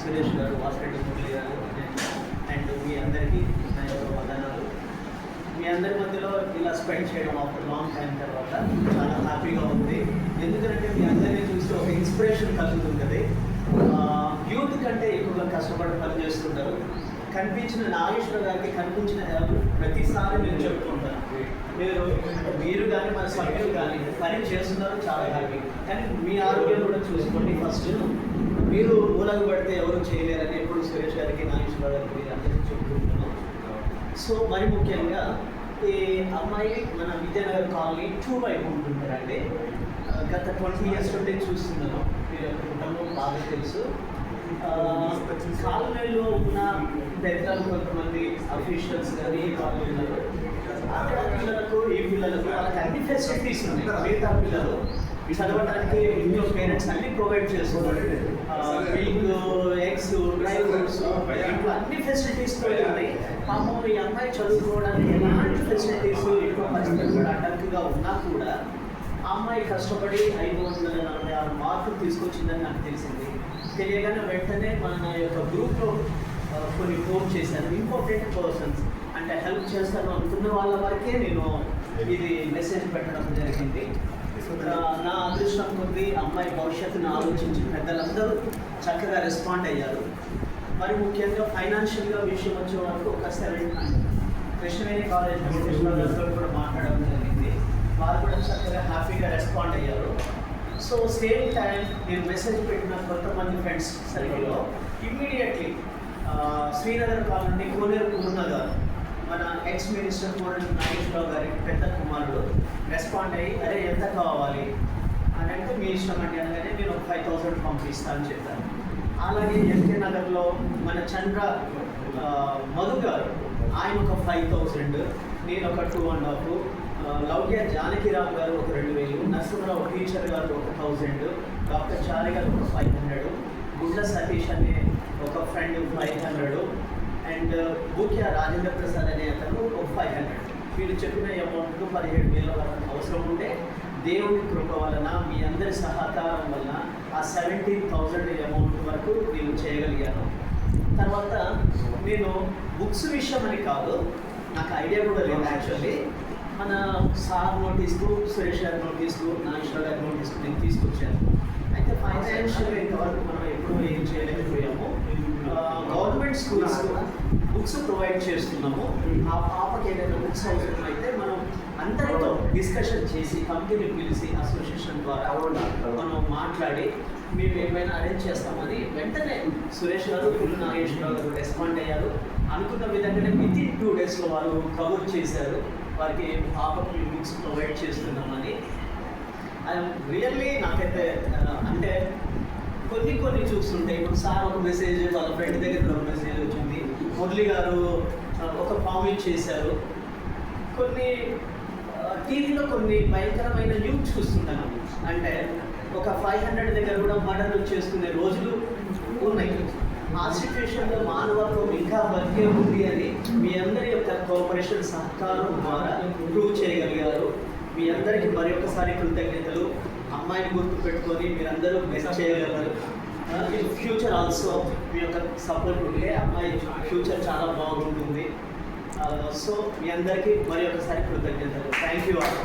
సురేష్ గారు, వాసిరెడ్డి మురళి గారు అండ్ మీ అందరికీ నా యొక్క వందనాలు. మీ అందరి మధ్యలో ఇలా స్పెండ్ చేయడం ఆఫ్టర్ లాంగ్ టైం తర్వాత చాలా హ్యాపీగా ఉంది. ఎందుకంటే మీ అందరినీ చూస్తే ఒక ఇన్స్పిరేషన్ కలుగుతుంటుంది. యూత్ కంటే ఎక్కువగా కష్టపడి పని చేస్తుంటారు. కనిపించిన నాగేశ్వర గారికి కనిపించిన ప్రతిసారి నేను చెప్పుకుంటాను, మీరు కానీ మన సభ్యులు కానీ పని చేస్తున్నారు, చాలా హ్యాపీ. కానీ మీ ఆరోగ్యం కూడా చూసుకోండి. ఫస్ట్ మీరు మూలకు పడితే ఎవరు చేయలేరని ఎప్పుడు సురేష్ గారికి, నాగేశ్వర గారికి అందరికీ చెప్పుకుంటున్నాం. సో మరి ముఖ్యంగా ఈ అమ్మాయి మన విద్యానగర్ కాలనీ 2 వైపు ఉంటుంటారండి. గత 20 years నుండి చూస్తున్నాను. మీరు యొక్క కుటుంబం బాగా తెలుసు. కాలనీలో ఉన్న పెద్దలు కొంతమంది అఫీషియల్స్ కానీ కాలనీలలో అక్కడ పిల్లలకు ఈ పిల్లలకు వాళ్ళకి అన్ని ఫెసిలిటీస్ ఉన్నాయి. మిగతా పిల్లలు చదవడానికి ఇంట్లో పేరెంట్స్ అన్ని ప్రొవైడ్ చేస్తున్నారు. మిల్క్, ఎగ్స్, డ్రై ఫ్రూట్స్, ఇంట్లో అన్ని ఫెసిలిటీస్ ఉన్నాయి. పాపం ఈ అమ్మాయి చదువుకోవడానికి ఎలాంటి ఫెసిలిటీస్ ఇంట్లో పరిస్థితులు కూడా అడ్డంకిగా ఉన్నా కూడా ఆ అమ్మాయి కష్టపడి 546 మార్కులు తీసుకొచ్చిందని నాకు తెలిసింది. తెలియగానే వెంటనే మన యొక్క గ్రూప్లో కొన్ని ఫోన్ చేశాను. ఇంపార్టెంట్ పర్సన్స్ అంటే హెల్ప్ చేస్తాను అనుకున్న వాళ్ళ వరకే నేను ఇది మెసేజ్ పెట్టడం జరిగింది. నా అదృష్టం కొద్ది అమ్మాయి భవిష్యత్తును ఆలోచించి పెద్దలందరూ చక్కగా రెస్పాండ్ అయ్యారు. మరి ముఖ్యంగా ఫైనాన్షియల్గా విషయం వచ్చే వరకు ఒక 7 కృష్ణవేణి కాలేజ్ గారితో కూడా మాట్లాడడం జరిగింది. వారు కూడా చక్కగా హ్యాపీగా రెస్పాండ్ అయ్యారు. సో సేమ్ టైం నేను మెసేజ్ పెట్టిన కొంతమంది ఫ్రెండ్స్ సర్కిల్లో ఇమ్మీడియట్లీ శ్రీనగర్ కాలనీ కోనేరు పూర్ణ గారు, మన ఎక్స్ మినిస్టర్ కోనేరు నాగేశ్వరరావు గారి పెద్ద కుమారుడు రెస్పాండ్ అయ్యి, అరే ఎంత కావాలి అని అంటే మీ ఇష్టం అండి అనగానే నేను ఒక 5,000 పంపిస్తానని చెప్పాను. అలాగే ఎల్కే నగర్లో మన చంద్ర మధు గారు, ఆయన ఒక 5,000, నేను ఒక 2.5, లౌక్య జానకిరామ్ గారు ఒక 2,000, నరసింహరావు టీచర్ గారు ఒక 1,000, డాక్టర్ చారి గారు ఒక 500, గుడ్ల సతీష్ అనే ఒక ఫ్రెండ్ 500 అండ్ ముఖ్య రాజేంద్ర ప్రసాద్ అనే అతను ఒక 500. వీళ్ళు చెప్పిన అమౌంట్ 17,000 వరకు అవసరం ఉంటే దేవుడి కృప వలన మీ అందరి సహకారం వలన ఆ 17,000 అమౌంట్ వరకు నేను చేయగలిగాను. తర్వాత నేను బుక్స్ విషయం అని కాదు, నాకు ఐడియా కూడా లేదు యాక్చువల్లీ. మన సార్ నోటీస్కు, సురేష్ గారి నోటీస్కు, నాగేశ్వర గారి నోటీస్కు నేను తీసుకొచ్చాను. అయితే ఫైనాన్షియల్గా ఇంతవరకు మనం ఎప్పుడూ ఏం చేయలేకపోయాము. గవర్నమెంట్ స్కూల్స్ బుక్స్ ప్రొవైడ్ చేస్తున్నాము. ఆ పాపకి ఏదైనా బుక్స్ అవసరం అయితే మనం అందరితో డిస్కషన్ చేసి కంపెనీ పిలిచి అసోసియేషన్ ద్వారా మనం మాట్లాడి మేము ఏమైనా అరేంజ్ చేస్తామని వెంటనే సురేష్ గారు, నాగేశ్వరరావు గారు రెస్పాండ్ అయ్యారు. అనుకున్న విధంగానే వితిన్ 2 daysలో వాళ్ళు కవర్ చేశారు. వారికి పాపకి బుక్స్ ప్రొవైడ్ చేస్తున్నామని. రియల్లీ నాకైతే అంటే కొన్ని చూస్తుంటే ఇప్పుడు సార్ ఒక మెసేజ్, వాళ్ళ ఫ్రెండ్ దగ్గర ఒక మెసేజ్ వచ్చింది, మురళి గారు ఒక కామెంట్ చేశారు. కొన్ని టీవీలో కొన్ని భయంకరమైన న్యూస్ చూస్తున్నాను. అంటే ఒక 500 దగ్గర కూడా మర్డర్లు చేసుకునే రోజులు ఉన్నాయి. ఆ సిచ్యువేషన్లో మానవత్వం ఇంకా బతికే ఉంది అని మీ అందరి యొక్క కోఆపరేషన్ సహకారం ద్వారా ప్రూవ్ చేయగలిగారు. మీ అందరికీ మరి ఒకసారి కృతజ్ఞతలు. అమ్మాయిని గుర్తు పెట్టుకొని మీరందరూ బెస్ట్ చేయగలరు. ఫ్యూచర్ ఆల్సో మీ యొక్క సపోర్ట్ ఉంటే అమ్మాయి ఫ్యూచర్ చాలా బాగుంటుంది. సో మీ అందరికీ మరి ఒకసారి కృతజ్ఞతలు. Thank you all.